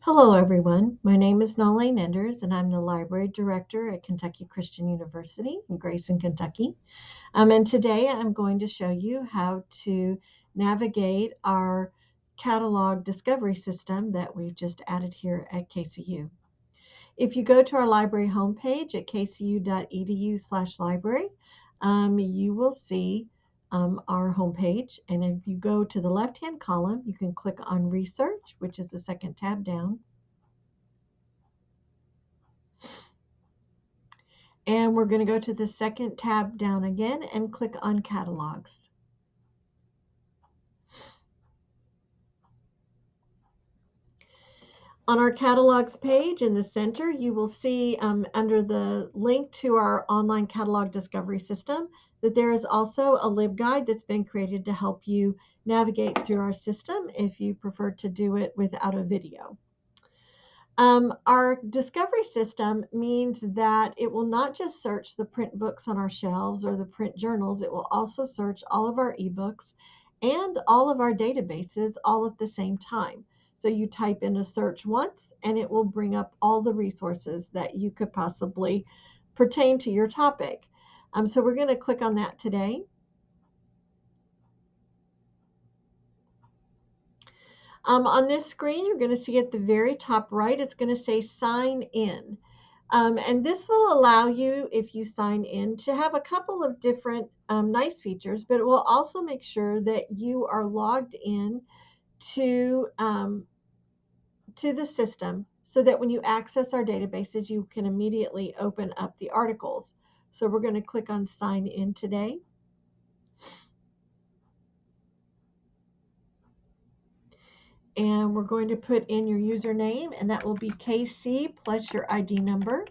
Hello, everyone. My name is Nalene Enders, and I'm the Library Director at Kentucky Christian University in Grayson, Kentucky. And today I'm going to show you how to navigate our catalog discovery system that we've just added here at KCU. If you go to our library homepage at kcu.edu/library, you will see our homepage. And if you go to the left-hand column, you can click on Research, which is the second tab down. And we're going to go to the second tab down again and click on Catalogs. On our catalogs page in the center, you will see under the link to our online catalog discovery system that there is also a LibGuide that's been created to help you navigate through our system if you prefer to do it without a video. Our discovery system means that it will not just search the print books on our shelves or the print journals, it will also search all of our ebooks and all of our databases all at the same time. So you type in a search once and it will bring up all the resources that you could possibly pertain to your topic. So we're going to click on that today. On this screen, you're going to see at the very top right, it's going to say sign in. And this will allow you, if you sign in, to have a couple of different nice features, but it will also make sure that you are logged in to the system so that when you access our databases, you can immediately open up the articles. So we're going to click on sign in today. And we're going to put in your username, and that will be KC plus your ID number.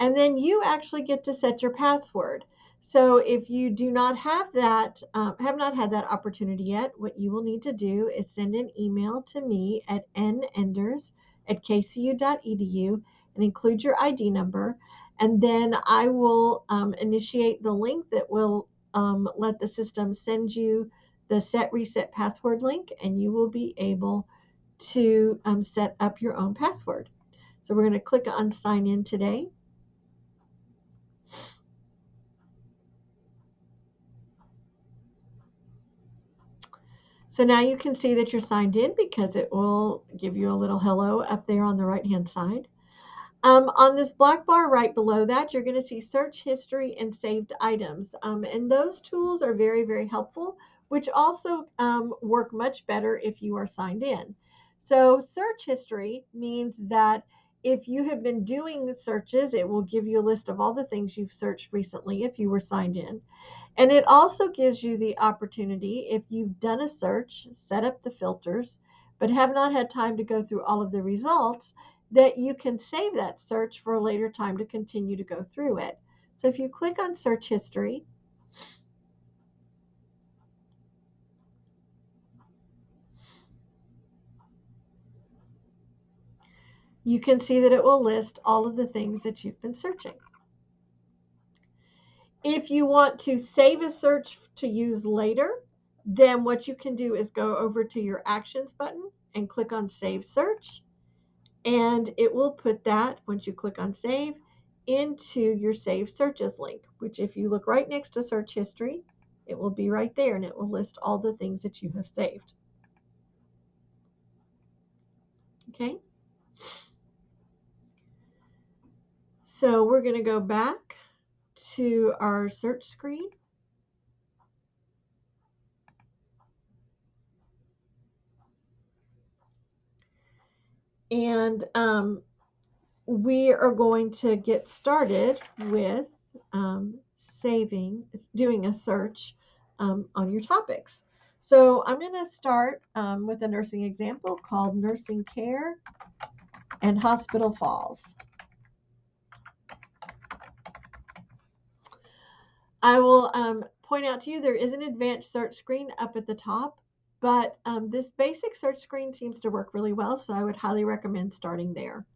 And then you actually get to set your password. So if you do not have that, have not had that opportunity yet, what you will need to do is send an email to me at nenders@kcu.edu and include your ID number. And then I will initiate the link that will let the system send you the set reset password link, and you will be able to set up your own password. So we're going to click on sign in today. So now you can see that you're signed in because it will give you a little hello up there on the right-hand side. On this black bar right below that, you're going to see search history and saved items. And those tools are very, very helpful, which also work much better if you are signed in. So search history means that if you have been doing searches, it will give you a list of all the things you've searched recently if you were signed in. And it also gives you the opportunity, if you've done a search, set up the filters, but have not had time to go through all of the results, that you can save that search for a later time to continue to go through it. So if you click on search history, you can see that it will list all of the things that you've been searching. If you want to save a search to use later, then what you can do is go over to your actions button and click on save search. And it will put that, once you click on save, into your save searches link, which if you look right next to search history, it will be right there and it will list all the things that you have saved. Okay. So we're going to go back to our search screen. And we are going to get started with doing a search on your topics. So I'm going to start with a nursing example called nursing care and hospital falls. I will point out to you there is an advanced search screen up at the top, but this basic search screen seems to work really well, so I would highly recommend starting there.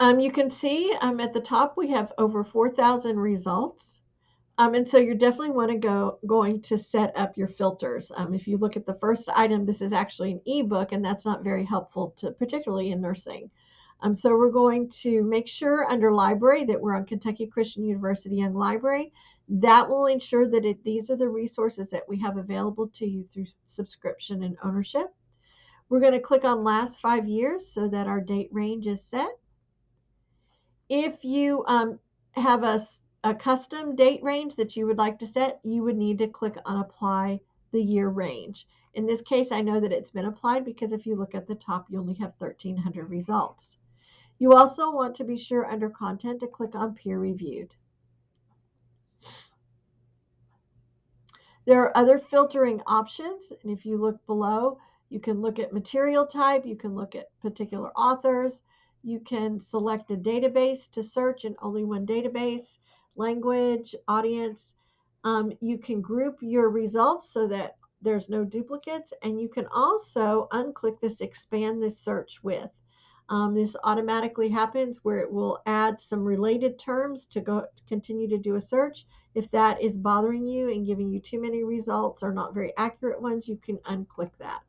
You can see at the top we have over 4,000 results. And so you definitely want to going to set up your filters. If you look at the first item, this is actually an ebook, and that's not very helpful to, particularly in nursing. So we're going to make sure under library that we're on Kentucky Christian University Young Library. That will ensure that these are the resources that we have available to you through subscription and ownership. We're going to click on last 5 years so that our date range is set. If you have a custom date range that you would like to set, you would need to click on apply the year range. In this case, I know that it's been applied because if you look at the top, you only have 1,300 results. You also want to be sure under content to click on peer reviewed. There are other filtering options, and if you look below, you can look at material type, you can look at particular authors, you can select a database to search in only one database, language, audience. You can group your results so that there's no duplicates, and you can also unclick this expand this search with. This automatically happens where it will add some related terms to continue to do a search. If that is bothering you and giving you too many results or not very accurate ones, you can unclick that.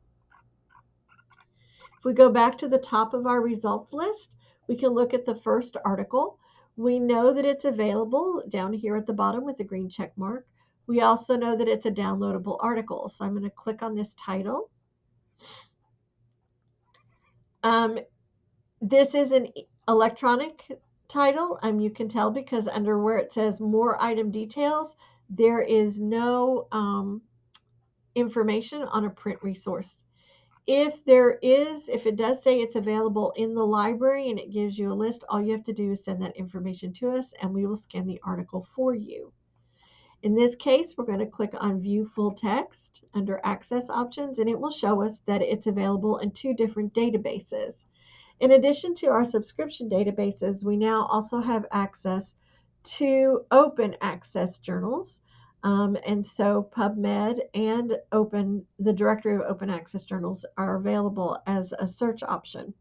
If we go back to the top of our results list, we can look at the first article. We know that it's available down here at the bottom with the green check mark. We also know that it's a downloadable article. So I'm going to click on this title. This is an electronic title. You can tell because under where it says more item details, there is no information on a print resource. If it does say it's available in the library and it gives you a list, all you have to do is send that information to us and we will scan the article for you. In this case, we're going to click on View Full Text under Access Options, and it will show us that it's available in 2 different databases. In addition to our subscription databases, we now also have access to open access journals. And so PubMed and the directory of open access journals are available as a search option.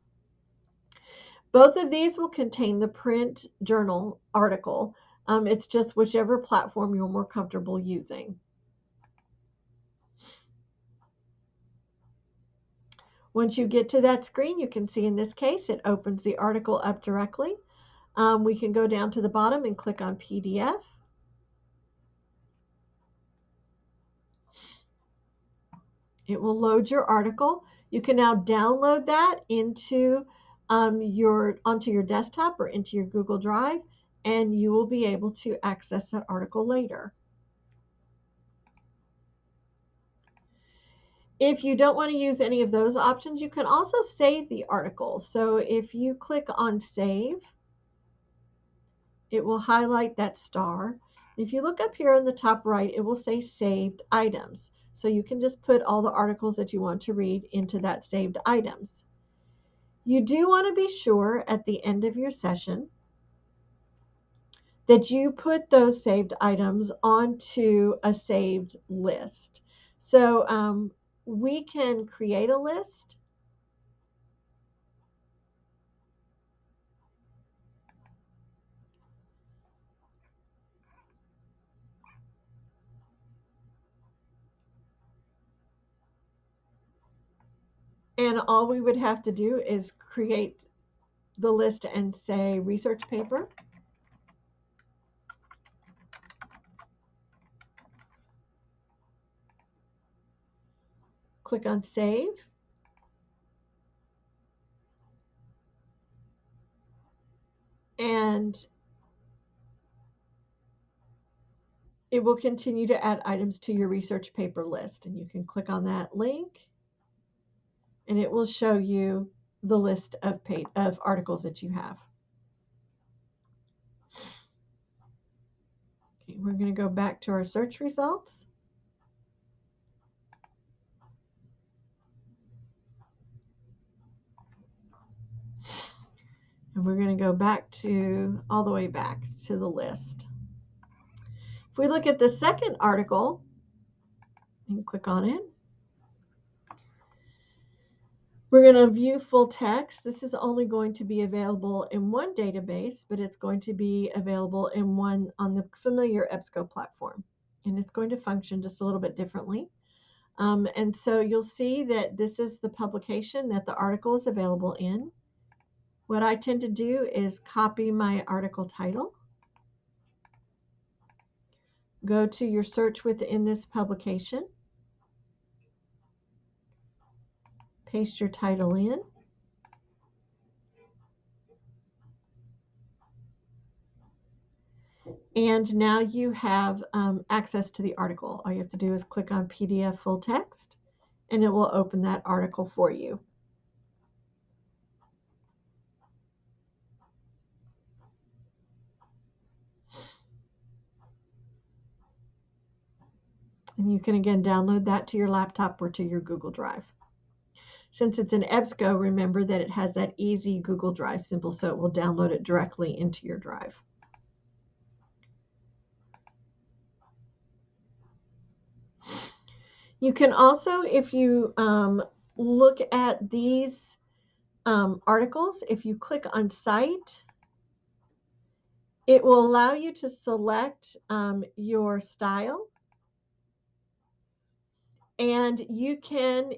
Both of these will contain the print journal article. It's just whichever platform you're more comfortable using. Once you get to that screen, you can see in this case, it opens the article up directly. We can go down to the bottom and click on PDF. It will load your article. You can now download that onto your desktop or into your Google Drive, and you will be able to access that article later. If you don't want to use any of those options, you can also save the article. So if you click on Save, it will highlight that star. If you look up here on the top right, it will say Saved Items. So you can just put all the articles that you want to read into that saved items. You do want to be sure at the end of your session that you put those saved items onto a saved list. So we can create a list. And all we would have to do is create the list and say research paper. Click on Save. And it will continue to add items to your research paper list. And you can click on that link and it will show you the list of articles that you have. Okay, we're going to go back to our search results. And we're going to go back all the way back to the list. If we look at the second article and click on it, We're going to view full text. This is only going to be available in one database, but it's going to be available in one on the familiar EBSCO platform. And it's going to function just a little bit differently. And so you'll see that this is the publication that the article is available in. What I tend to do is copy my article title, go to your search within this publication, paste your title in, and now you have access to the article. All you have to do is click on PDF full text, and it will open that article for you. And you can again download that to your laptop or to your Google Drive. Since it's an EBSCO, remember that it has that easy Google Drive symbol, so it will download it directly into your drive. You can also, if you look at these articles, if you click on Cite, it will allow you to select your style, and you can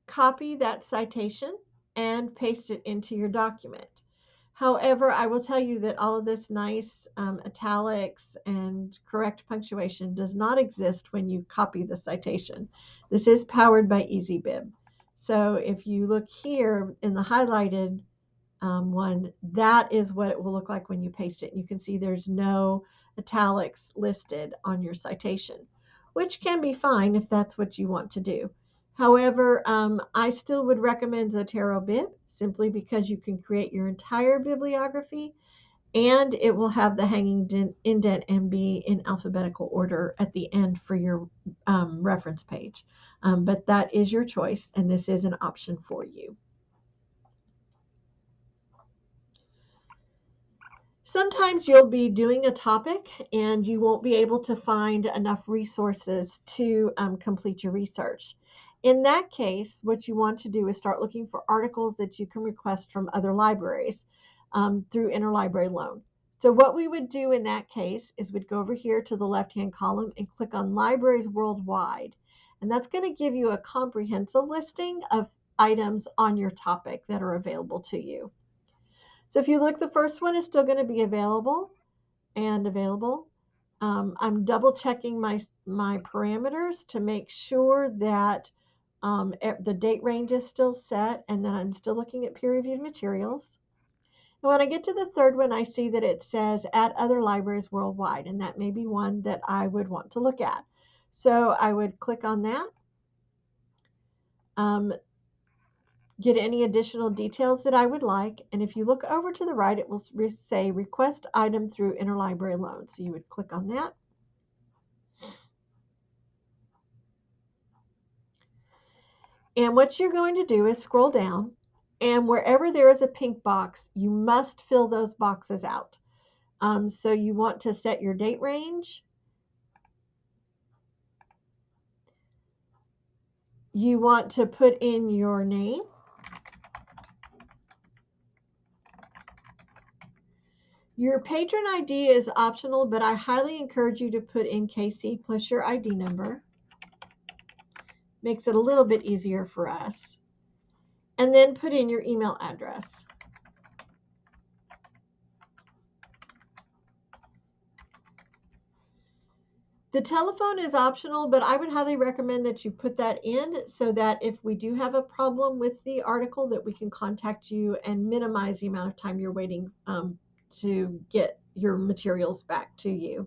copy that citation and paste it into your document. However, I will tell you that all of this nice italics and correct punctuation does not exist when you copy the citation. This is powered by EasyBib. So if you look here in the highlighted one, that is what it will look like when you paste it. You can see there's no italics listed on your citation, which can be fine if that's what you want to do. However, I still would recommend Zotero Bib simply because you can create your entire bibliography, and it will have the hanging indent and be in alphabetical order at the end for your reference page. But that is your choice, and this is an option for you. Sometimes you'll be doing a topic and you won't be able to find enough resources to complete your research. In that case, what you want to do is start looking for articles that you can request from other libraries through interlibrary loan. So what we would do in that case is we'd go over here to the left-hand column and click on Libraries Worldwide. And that's going to give you a comprehensive listing of items on your topic that are available to you. So if you look, the first one is still going to be available and available. I'm double checking my parameters to make sure that the date range is still set, and then I'm still looking at peer-reviewed materials. And when I get to the third one, I see that it says at other libraries worldwide, and that may be one that I would want to look at. So I would click on that. Get any additional details that I would like, and if you look over to the right, it will say request item through interlibrary loan. So you would click on that. And what you're going to do is scroll down, and wherever there is a pink box, you must fill those boxes out. So you want to set your date range. You want to put in your name. Your patron ID is optional, but I highly encourage you to put in KC plus your ID number. Makes it a little bit easier for us. And then put in your email address. The telephone is optional, but I would highly recommend that you put that in so that if we do have a problem with the article, that we can contact you and minimize the amount of time you're waiting to get your materials back to you.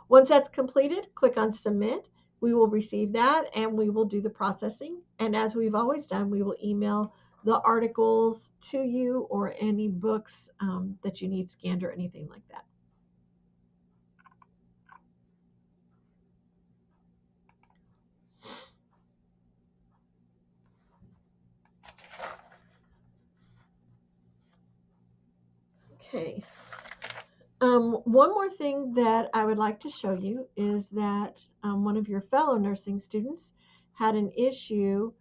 Once that's completed, click on Submit. We will receive that and we will do the processing. And as we've always done, we will email the articles to you or any books that you need scanned or anything like that. Okay. One more thing that I would like to show you is that one of your fellow nursing students had an issue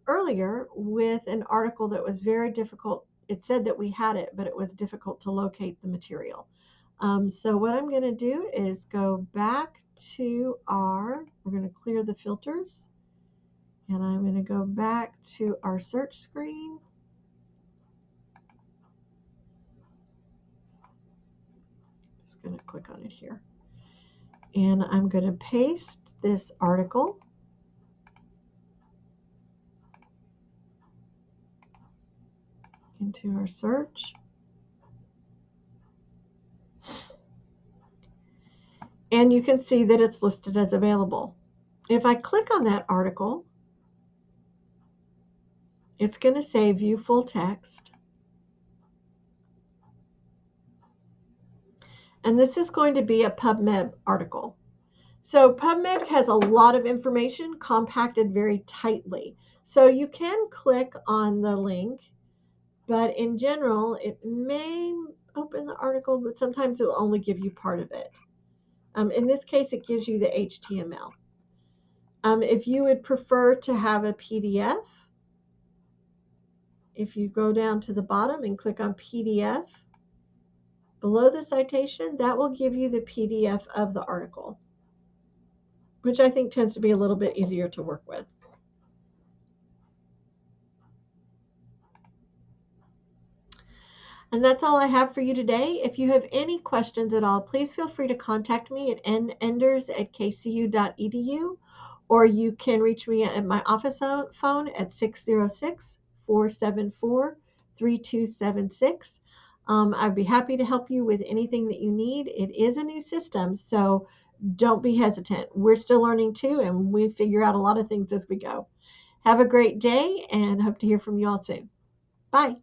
earlier with an article that was very difficult. It said that we had it, but it was difficult to locate the material. So what I'm going to do is go back to we're going to clear the filters, and I'm going to go back to our search screen. Just going to click on it here. And I'm going to paste this article. Into our search. And you can see that it's listed as available. If I click on that article, it's going to say view full text. And this is going to be a PubMed article. So PubMed has a lot of information compacted very tightly. So you can click on the link, but in general, it may open the article, but sometimes it will only give you part of it. In this case, it gives you the HTML. If you would prefer to have a PDF, if you go down to the bottom and click on PDF, below the citation, that will give you the PDF of the article, which I think tends to be a little bit easier to work with. And that's all I have for you today. If you have any questions at all, please feel free to contact me at nenders@kcu.edu, or you can reach me at my office phone at 606-474-3276. I'd be happy to help you with anything that you need. It is a new system, so don't be hesitant. We're still learning too, and we figure out a lot of things as we go. Have a great day, and hope to hear from you all soon. Bye.